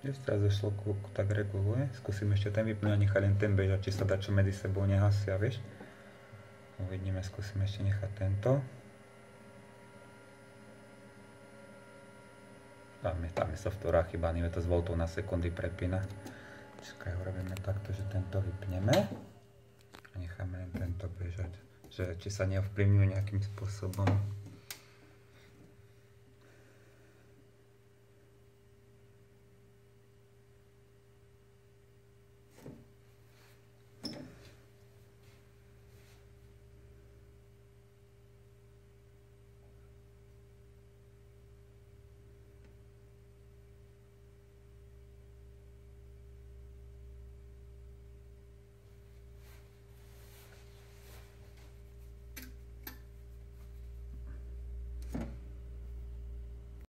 Tiež teraz došlo tak reguluje. Skúsim ešte ten vypnúť a nechať len ten bežať, či sa dá čo medzi sebou nehasia, vieš. Uvidíme, skúsim ešte nechať tento. Tam je software chyba, nie to z voltov na sekundy prepína. Čakaj, urobíme takto, že tento vypneme. A necháme len tento bežať. Že či sa neovplyvňuje nejakým spôsobom.